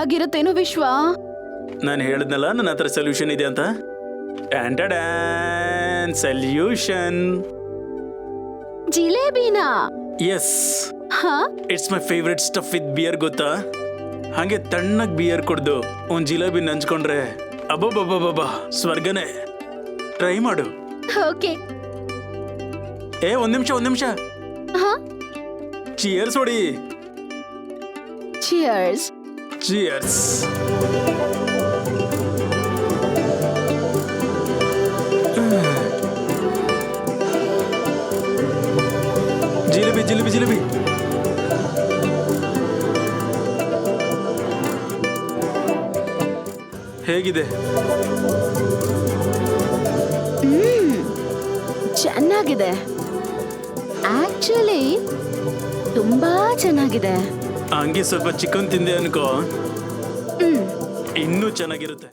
ಆಗಿರುತ್ತೇನೋ ವಿಶ್ವ. ನಾನು ಹೇಳಿದ್ನಲ್ಲ ನನ್ನ ಹತ್ರ ಸೊಲ್ಯೂಷನ್ ಇದೆ ಅಂತ. ಸೊಲ್ಯೂಷನ್ ಜಿಲೇಬಿನಾ? ಎಸ್, ಹಾ, it's my favourite stuff with beer. ಗೊತ್ತಾ? ಹಾಗೆ ತಣ್ಣಗ್ ಬಿಯರ್ ಕುಡ್ದು ಒಂದ್ ಜಿಲೇಬಿ ನಂಚ್ಕೊಂಡ್ರೆ ಅಬ್ಬಬ್ಬಬ್ಬಬ್ಬಾ ಸ್ವರ್ಗನೇ. ಟ್ರೈ ಮಾಡು. ಓಕೆ. ಒಂದ್ ನಿಮಿಷ. ಹಾ, ಚಿಯರ್ಸ್ ಹೊಡಿ. ಚಿಯರ್ಸ್. ಚಿಯರ್ಸ್. ಜಿಲೇಬಿ ಜಿಲೇಬಿ ಜಿಲೇಬಿ. ಹೇಗಿದೆ? ಚೆನ್ನಾಗಿದೆ. ಆಕ್ಚುಲಿ ತುಂಬಾ ಚೆನ್ನಾಗಿದೆ. ಹಂಗೆ ಸ್ವಲ್ಪ ಚಿಕನ್ ತಿಂದೆ ಅನ್ಕೋ, ಇನ್ನೂ ಚೆನ್ನಾಗಿರುತ್ತೆ.